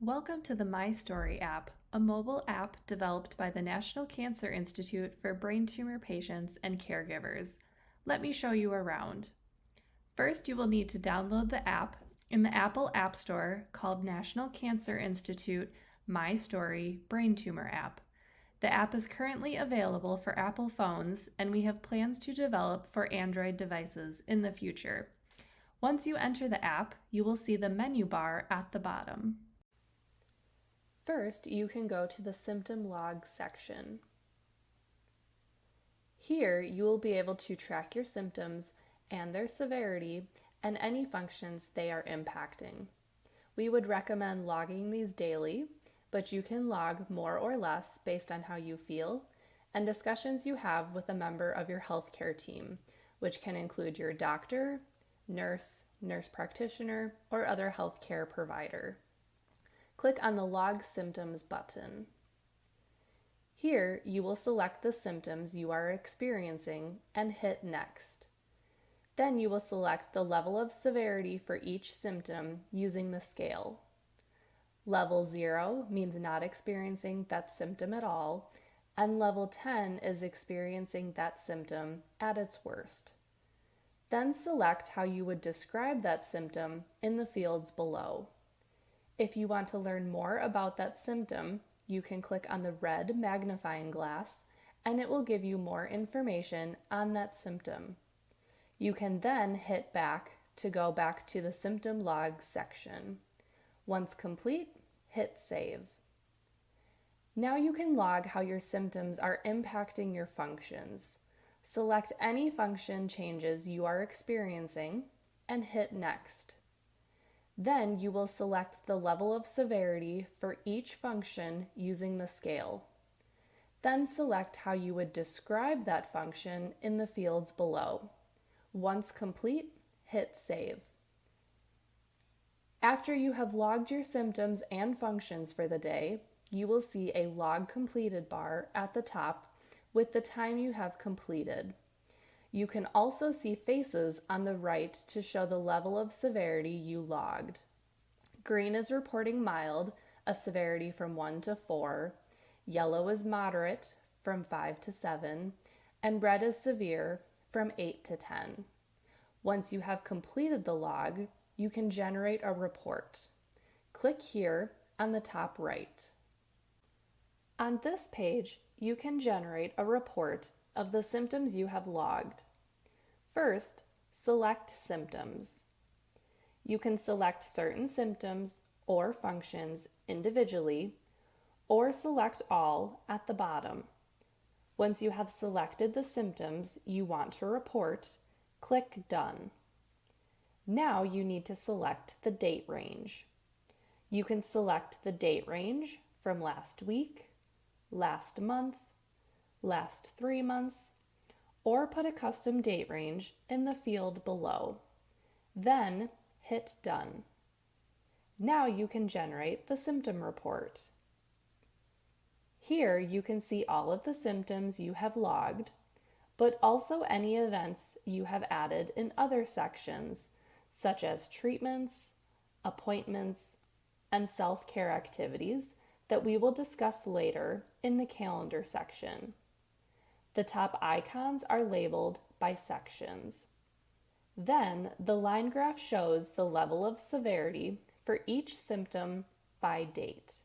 Welcome to the My Story app, a mobile app developed by the National Cancer Institute for brain tumor patients and caregivers. Let me show you around. First, you will need to download the app in the Apple App Store called National Cancer Institute My Story Brain Tumor app. The app is currently available for Apple phones, and we have plans to develop for Android devices in the future. Once you enter the app, you will see the menu bar at the bottom. First, you can go to the Symptom Log section. Here, you will be able to track your symptoms and their severity and any functions they are impacting. We would recommend logging these daily, but you can log more or less based on how you feel and discussions you have with a member of your healthcare team, which can include your doctor, nurse practitioner, or other healthcare provider. Click on the Log Symptoms button. Here, you will select the symptoms you are experiencing and hit Next. Then you will select the level of severity for each symptom using the scale. Level 0 means not experiencing that symptom at all, and level 10 is experiencing that symptom at its worst. Then select how you would describe that symptom in the fields below. If you want to learn more about that symptom, you can click on the red magnifying glass and it will give you more information on that symptom. You can then hit back to go back to the Symptom Log section. Once complete, hit Save. Now you can log how your symptoms are impacting your functions. Select any function changes you are experiencing and hit Next. Then you will select the level of severity for each function using the scale. Then select how you would describe that function in the fields below. Once complete, hit Save. After you have logged your symptoms and functions for the day, you will see a Log Completed bar at the top with the time you have completed. You can also see faces on the right to show the level of severity you logged. Green is reporting mild, a severity from 1 to 4. Yellow is moderate, from 5 to 7. And red is severe, from 8 to 10. Once you have completed the log, you can generate a report. Click here on the top right. On this page, you can generate a report of the symptoms you have logged. First, select symptoms. You can select certain symptoms or functions individually, or select all at the bottom. Once you have selected the symptoms you want to report, click Done. Now you need to select the date range. You can select the date range from last week, last month, last 3 months, or put a custom date range in the field below. Then hit Done. Now you can generate the symptom report. Here you can see all of the symptoms you have logged, but also any events you have added in other sections, such as treatments, appointments, and self-care activities that we will discuss later in the calendar section. The top icons are labeled by sections. Then the line graph shows the level of severity for each symptom by date.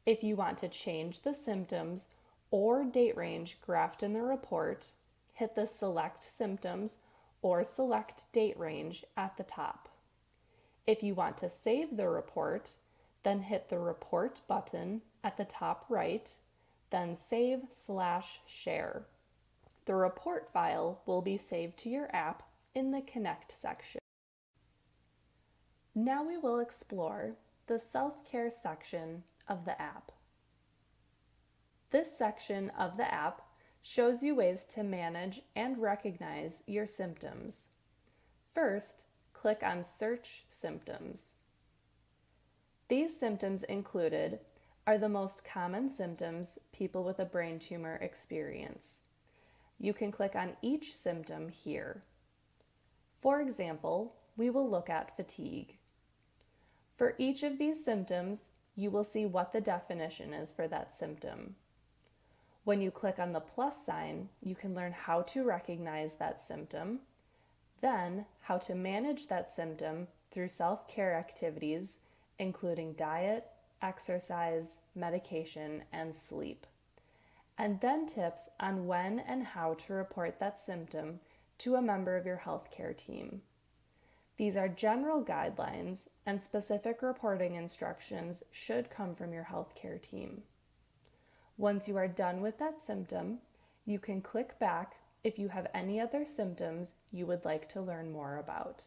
If you want to change the symptoms or date range graphed in the report, hit the Select Symptoms or Select Date Range at the top. If you want to save the report, then hit the Report button at the top right, then Save/Share. The report file will be saved to your app in the Connect section. Now we will explore the self-care section of the app. This section of the app shows you ways to manage and recognize your symptoms. First, click on Search Symptoms. These symptoms included are the most common symptoms people with a brain tumor experience. You can click on each symptom here. For example, we will look at fatigue. For each of these symptoms, you will see what the definition is for that symptom. When you click on the plus sign, you can learn how to recognize that symptom, then how to manage that symptom through self-care activities, including diet, exercise, medication, and sleep. And then tips on when and how to report that symptom to a member of your healthcare team. These are general guidelines, and specific reporting instructions should come from your healthcare team. Once you are done with that symptom, you can click back if you have any other symptoms you would like to learn more about.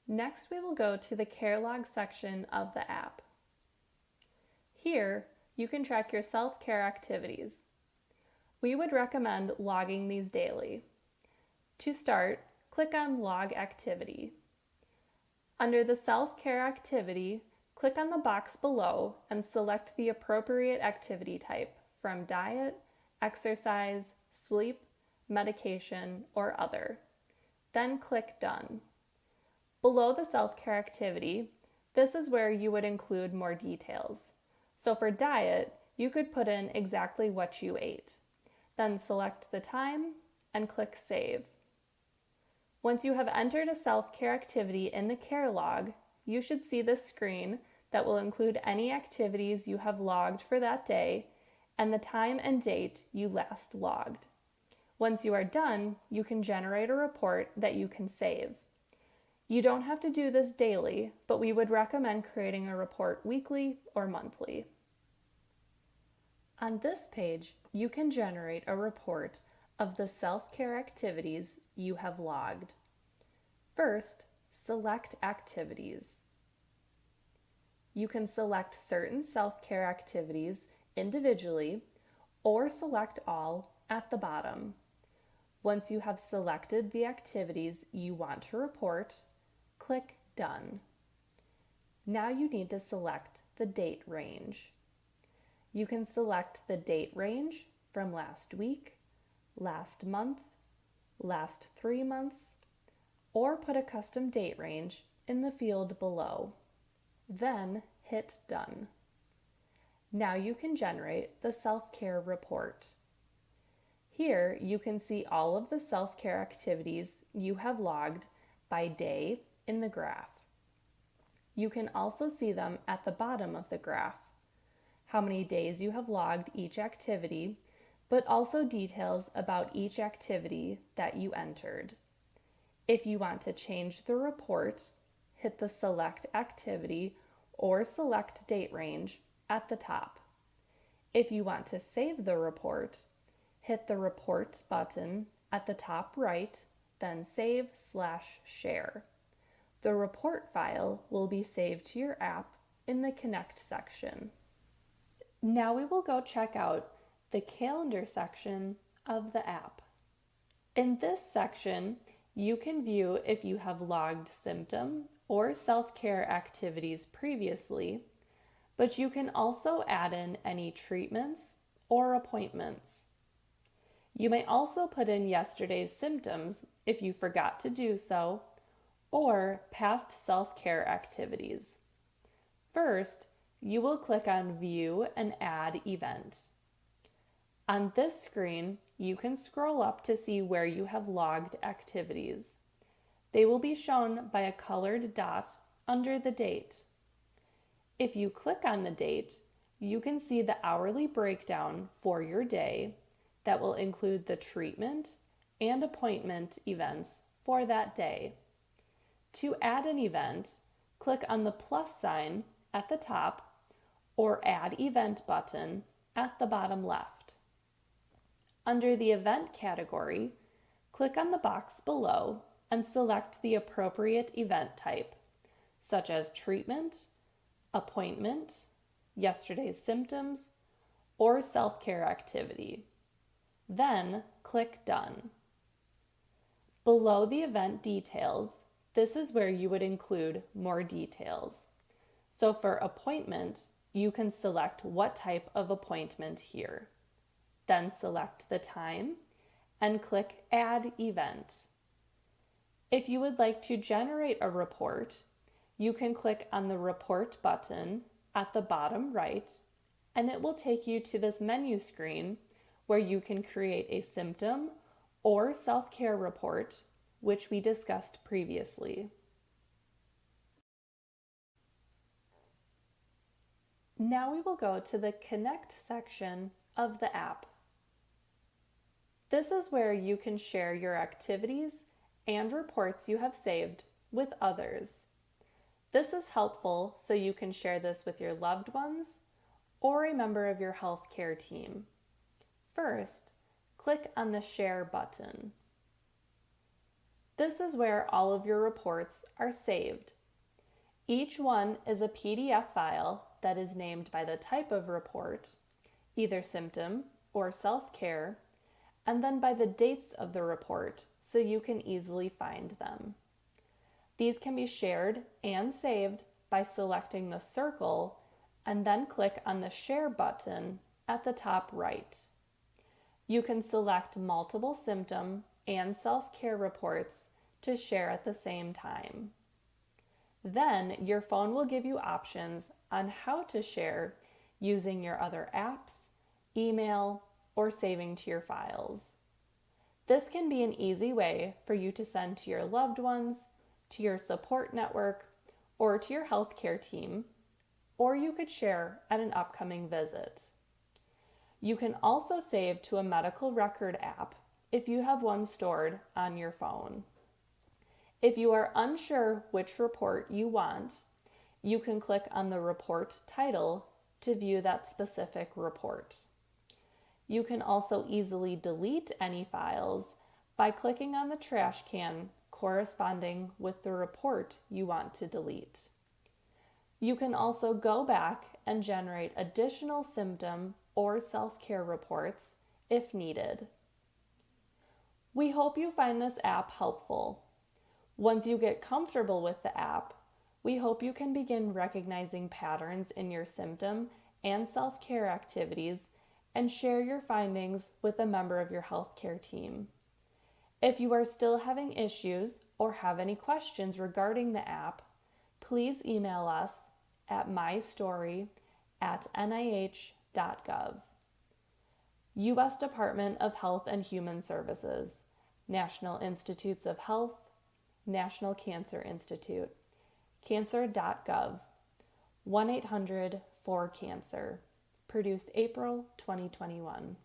Next, we will go to the Care Log section of the app. Here, you can track your self-care activities. We would recommend logging these daily. To start, click on Log Activity. Under the Self-Care activity, click on the box below and select the appropriate activity type from diet, exercise, sleep, medication, or other. Then click Done. Below the self-care activity, this is where you would include more details. So for diet, you could put in exactly what you ate. Then select the time and click Save. Once you have entered a self-care activity in the care log, you should see this screen that will include any activities you have logged for that day and the time and date you last logged. Once you are done, you can generate a report that you can save. You don't have to do this daily, but we would recommend creating a report weekly or monthly. On this page, you can generate a report of the self-care activities you have logged. First, select activities. You can select certain self-care activities individually or select all at the bottom. Once you have selected the activities you want to report, click Done. Now you need to select the date range. You can select the date range from last week, last month, last 3 months, or put a custom date range in the field below. Then hit Done. Now you can generate the self-care report. Here you can see all of the self-care activities you have logged by day in the graph. You can also see them at the bottom of the graph, how many days you have logged each activity, but also details about each activity that you entered. If you want to change the report, hit the Select Activity or Select Date range at the top. If you want to save the report, hit the Report button at the top right, then Save/Share. The report file will be saved to your app in the Connect section. Now we will go check out the Calendar section of the app. In this section, you can view if you have logged symptom or self-care activities previously, but you can also add in any treatments or appointments. You may also put in yesterday's symptoms if you forgot to do so, or past self-care activities. First, you will click on View and Add Event. On this screen, you can scroll up to see where you have logged activities. They will be shown by a colored dot under the date. If you click on the date, you can see the hourly breakdown for your day that will include the treatment and appointment events for that day. To add an event, click on the plus sign at the top or Add Event button at the bottom left. Under the Event category, click on the box below and select the appropriate event type, such as treatment, appointment, yesterday's symptoms, or self-care activity. Then click Done. Below the event details, this is where you would include more details. So for appointment, you can select what type of appointment here. Then select the time and click Add Event. If you would like to generate a report, you can click on the Report button at the bottom right, and it will take you to this menu screen where you can create a symptom or self-care report, which we discussed previously. Now we will go to the Connect section of the app. This is where you can share your activities and reports you have saved with others. This is helpful so you can share this with your loved ones or a member of your healthcare team. First, click on the Share button. This is where all of your reports are saved. Each one is a PDF file that is named by the type of report, either symptom or self-care, and then by the dates of the report so you can easily find them. These can be shared and saved by selecting the circle and then click on the Share button at the top right. You can select multiple symptom and self-care reports to share at the same time. Then your phone will give you options on how to share using your other apps, email, or saving to your files. This can be an easy way for you to send to your loved ones, to your support network, or to your healthcare team, or you could share at an upcoming visit. You can also save to a medical record app if you have one stored on your phone. If you are unsure which report you want, you can click on the report title to view that specific report. You can also easily delete any files by clicking on the trash can corresponding with the report you want to delete. You can also go back and generate additional symptom or self-care reports if needed. We hope you find this app helpful. Once you get comfortable with the app, we hope you can begin recognizing patterns in your symptom and self-care activities and share your findings with a member of your healthcare team. If you are still having issues or have any questions regarding the app, please email us at mystori@nih.gov. U.S. Department of Health and Human Services, National Institutes of Health, National Cancer Institute, cancer.gov, 1-800-4-CANCER, produced April 2021.